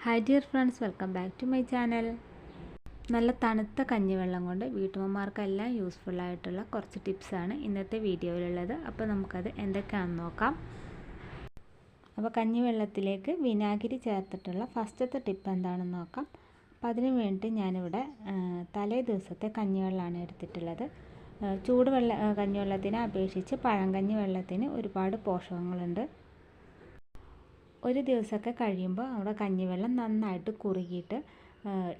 Hi dear friends, welcome back to my channel. നല്ല തണുത്ത കഞ്ഞിവെള്ളം കൊണ്ട് വീട്ടമ്മമാർക്കെല്ലാം യൂസ്ഫുൾ ആയിട്ടുള്ള കുറച്ച് ടിപ്സാണ് ഇന്നത്തെ വീഡിയോയിലുള്ളത്. അപ്പോൾ നമുക്കത് എന്തൊക്കെയാണെന്ന് നോക്കാം. അപ്പോൾ കഞ്ഞിവെള്ളത്തിലേക്ക് വിനാഗിരി ചേർത്തിട്ടുള്ള ഫസ്റ്റത്തെ ടിപ്പ് എന്താണെന്ന് നോക്കാം. അപ്പോൾ അതിന് വേണ്ടി ഞാനിവിടെ തലേ ദിവസത്തെ കഞ്ഞിവെള്ളമാണ് എടുത്തിട്ടുള്ളത്. കഞ്ഞിവെള്ളത്തിനെ അപേക്ഷിച്ച് പഴങ്കഞ്ഞി വെള്ളത്തിന് ഒരുപാട് പോഷകങ്ങളുണ്ട്. ഒരു ദിവസമൊക്കെ കഴിയുമ്പോൾ നമ്മുടെ കഞ്ഞിവെള്ളം നന്നായിട്ട് കുറുകിയിട്ട്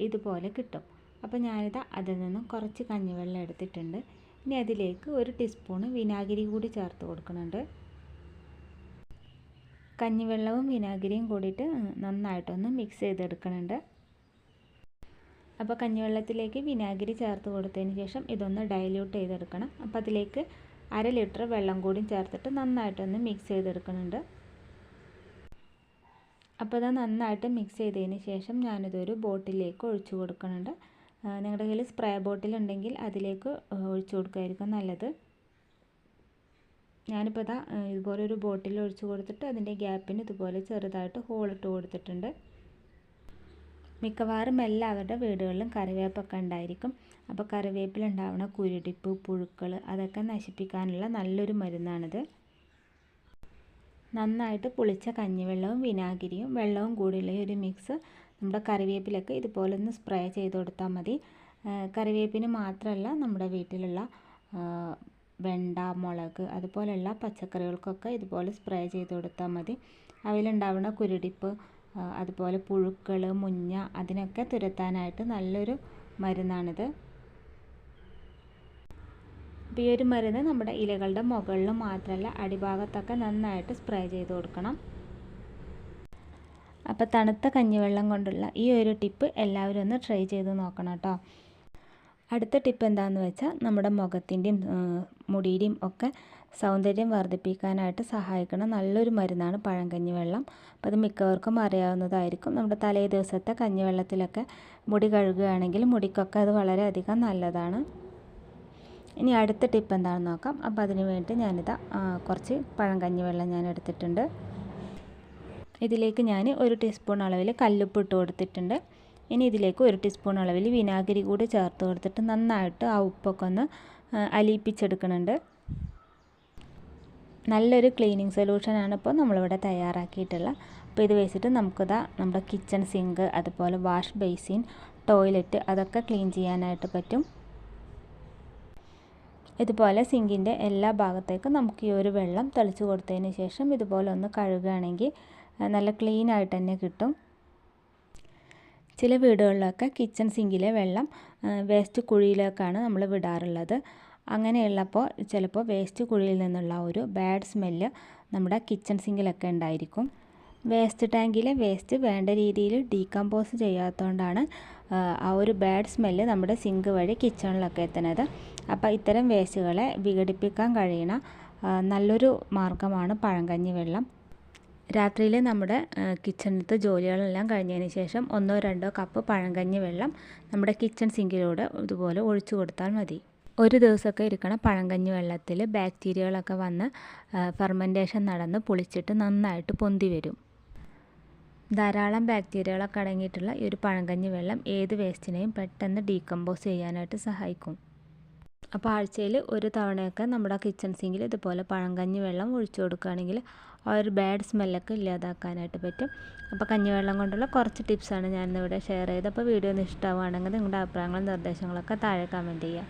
ഇതുപോലെ കിട്ടും. അപ്പോൾ ഞാനിത് അതിൽ നിന്നും കുറച്ച് കഞ്ഞിവെള്ളം എടുത്തിട്ടുണ്ട്. ഇനി അതിലേക്ക് 1 ടീസ്പൂൺ വിനാഗിരി കൂടി ചേർത്ത് കൊടുക്കുന്നുണ്ട്. കഞ്ഞിവെള്ളവും വിനാഗിരിയും കൂടിയിട്ട് നന്നായിട്ടൊന്ന് മിക്സ് ചെയ്തെടുക്കുന്നുണ്ട്. അപ്പോൾ കഞ്ഞിവെള്ളത്തിലേക്ക് വിനാഗിരി ചേർത്ത് കൊടുത്തതിന് ശേഷം ഇതൊന്ന് ഡൈല്യൂട്ട് ചെയ്തെടുക്കണം. അപ്പോൾ അതിലേക്ക് 1/2 ലിറ്റർ വെള്ളം കൂടി ചേർത്തിട്ട് നന്നായിട്ടൊന്ന് മിക്സ് ചെയ്തെടുക്കുന്നുണ്ട്. അപ്പോൾ അത് നന്നായിട്ട് മിക്സ് ചെയ്തതിന് ശേഷം ഞാനിതൊരു ബോട്ടിലേക്ക് ഒഴിച്ചു കൊടുക്കുന്നുണ്ട്. നിങ്ങളുടെ കയ്യിൽ സ്പ്രേ ബോട്ടിൽ ഉണ്ടെങ്കിൽ അതിലേക്ക് ഒഴിച്ചു കൊടുക്കുകയായിരിക്കും നല്ലത്. ഞാനിപ്പോൾ ഇതുപോലെ ഒരു ബോട്ടിൽ ഒഴിച്ചു കൊടുത്തിട്ട് അതിൻ്റെ ഗ്യാപ്പിന് ഇതുപോലെ ചെറുതായിട്ട് ഹോളിട്ട് കൊടുത്തിട്ടുണ്ട്. മിക്കവാറും എല്ലാവരുടെ വീടുകളിലും കറിവേപ്പൊക്കെ ഉണ്ടായിരിക്കും. അപ്പോൾ കറിവേപ്പിലുണ്ടാവുന്ന കുരുടിപ്പ്, പുഴുക്കൾ അതൊക്കെ നശിപ്പിക്കാനുള്ള നല്ലൊരു മരുന്നാണിത്. നന്നായിട്ട് പുളിച്ച കഞ്ഞിവെള്ളവും വിനാഗിരിയും വെള്ളവും കൂടിയുള്ള ഒരു മിക്സ് നമ്മുടെ കറിവേപ്പിലൊക്കെ ഇതുപോലെ ഒന്ന് സ്പ്രേ ചെയ്ത് കൊടുത്താൽ മതി. കറിവേപ്പിന് മാത്രമല്ല, നമ്മുടെ വീട്ടിലുള്ള വെണ്ട, മുളക് അതുപോലെയുള്ള പച്ചക്കറികൾക്കൊക്കെ ഇതുപോലെ സ്പ്രേ ചെയ്ത് കൊടുത്താൽ മതി. അവയിലുണ്ടാവുന്ന കുരുടിപ്പ്, അതുപോലെ പുഴുക്കൾ, മുഞ്ഞ അതിനൊക്കെ തുരത്താനായിട്ട് നല്ലൊരു മരുന്നാണിത്. അപ്പോൾ ഈ ഒരു മരുന്ന് നമ്മുടെ ഇലകളുടെ മുകളിലും മാത്രമല്ല അടിഭാഗത്തൊക്കെ നന്നായിട്ട് സ്പ്രേ ചെയ്ത് കൊടുക്കണം. അപ്പോൾ തണുത്ത കഞ്ഞിവെള്ളം കൊണ്ടുള്ള ഈ ഒരു ടിപ്പ് എല്ലാവരും ഒന്ന് ട്രൈ ചെയ്ത് നോക്കണം കേട്ടോ. അടുത്ത ടിപ്പ് എന്താണെന്ന് വെച്ചാൽ നമ്മുടെ മുഖത്തിൻ്റെയും മുടിയുടെയും ഒക്കെ സൗന്ദര്യം വർദ്ധിപ്പിക്കാനായിട്ട് സഹായിക്കുന്ന നല്ലൊരു മരുന്നാണ് പഴങ്കഞ്ഞിവെള്ളം. അപ്പോൾ അത് മിക്കവർക്കും അറിയാവുന്നതായിരിക്കും. നമ്മുടെ തലേ ദിവസത്തെ കഞ്ഞിവെള്ളത്തിലൊക്കെ മുടി കഴുകുകയാണെങ്കിൽ മുടിക്കൊക്കെ അത് വളരെയധികം നല്ലതാണ്. ഇനി അടുത്ത ടിപ്പ് എന്താണെന്ന് നോക്കാം. അപ്പോൾ അതിന് വേണ്ടി കുറച്ച് പഴങ്കഞ്ഞി വെള്ളം ഞാൻ എടുത്തിട്ടുണ്ട്. ഇതിലേക്ക് ഞാൻ 1 ടീസ്പൂൺ അളവിൽ കല്ലുപ്പ് ഇട്ട് കൊടുത്തിട്ടുണ്ട്. ഇനി ഇതിലേക്ക് 1 ടീസ്പൂൺ അളവിൽ വിനാഗിരി കൂടി ചേർത്ത് കൊടുത്തിട്ട് നന്നായിട്ട് ആ ഉപ്പൊക്കെ ഒന്ന് അലിയിപ്പിച്ചെടുക്കുന്നുണ്ട്. നല്ലൊരു ക്ലീനിങ് സൊല്യൂഷനാണ് ഇപ്പോൾ നമ്മളിവിടെ തയ്യാറാക്കിയിട്ടുള്ളത്. അപ്പോൾ ഇത് വെച്ചിട്ട് നമ്മുടെ കിച്ചൺ സിങ്ക്, അതുപോലെ വാഷ് ബേസിൻ, ടോയ്ലറ്റ് അതൊക്കെ ക്ലീൻ ചെയ്യാനായിട്ട് പറ്റും. ഇതുപോലെ സിങ്കിൻ്റെ എല്ലാ ഭാഗത്തേക്കും നമുക്ക് ഈ ഒരു വെള്ളം തെളിച്ച് കൊടുത്തതിന് ശേഷം ഇതുപോലെ ഒന്ന് കഴുകുകയാണെങ്കിൽ നല്ല ക്ലീൻ ആയിട്ട് തന്നെ കിട്ടും. ചില വീടുകളിലൊക്കെ കിച്ചൺ സിങ്കിലെ വെള്ളം വേസ്റ്റ് കുഴിയിലേക്കാണ് നമ്മൾ വിടാറുള്ളത്. അങ്ങനെയുള്ളപ്പോൾ ചിലപ്പോൾ വേസ്റ്റ് കുഴിയിൽ നിന്നുള്ള ഒരു ബാഡ് സ്മെല്ല് നമ്മുടെ കിച്ചൺ സിങ്കിലൊക്കെ ഉണ്ടായിരിക്കും. വേസ്റ്റ് ടാങ്കിലെ വേസ്റ്റ് വേണ്ട രീതിയിൽ ഡീകമ്പോസ് ചെയ്യാത്തതുകൊണ്ടാണ് ആ ഒരു ബാഡ് സ്മെല്ല് നമ്മുടെ സിങ്ക് വഴി കിച്ചണിലൊക്കെ എത്തുന്നത്. അപ്പോൾ ഇത്തരം വേസ്റ്റുകളെ വിഘടിപ്പിക്കാൻ കഴിയുന്ന നല്ലൊരു മാർഗ്ഗമാണ് പഴങ്കഞ്ഞി വെള്ളം. രാത്രിയിൽ നമ്മുടെ കിച്ചണിലത്തെ ജോലികളെല്ലാം കഴിഞ്ഞതിന് ശേഷം 1-2 കപ്പ് പഴങ്കഞ്ഞി വെള്ളം നമ്മുടെ കിച്ചൺ സിങ്കിലൂടെ ഇതുപോലെ ഒഴിച്ചു കൊടുത്താൽ മതി. ഒരു ദിവസമൊക്കെ ഇരിക്കണ പഴങ്കഞ്ഞി വെള്ളത്തിൽ ബാക്ടീരിയകളൊക്കെ വന്ന് ഫെർമെൻറ്റേഷൻ നടന്ന് പുളിച്ചിട്ട് നന്നായിട്ട് പൊന്തി വരും. ധാരാളം ബാക്ടീരിയകളൊക്കെ അടങ്ങിയിട്ടുള്ള ഈ ഒരു പഴങ്കഞ്ഞി വെള്ളം ഏത് വേസ്റ്റിനെയും പെട്ടെന്ന് ഡീകമ്പോസ് ചെയ്യാനായിട്ട് സഹായിക്കും. അപ്പോൾ ആഴ്ചയിൽ 1 തവണയൊക്കെ നമ്മുടെ കിച്ചൺ സിങ്കിൽ ഇതുപോലെ പഴങ്കഞ്ഞി വെള്ളം ഒഴിച്ചു കൊടുക്കുകയാണെങ്കിൽ ആ ഒരു ബാഡ് സ്മെല്ലൊക്കെ ഇല്ലാതാക്കാനായിട്ട് പറ്റും. അപ്പോൾ കഞ്ഞിവെള്ളം കൊണ്ടുള്ള കുറച്ച് ടിപ്സാണ് ഞാനിന്നിവിടെ ഷെയർ ചെയ്തത്. അപ്പോൾ വീഡിയോ ഒന്ന് ഇഷ്ടമാവുകയാണെങ്കിൽ നിങ്ങളുടെ അഭിപ്രായങ്ങളും നിർദ്ദേശങ്ങളൊക്കെ താഴെ കമൻറ്റ് ചെയ്യുക.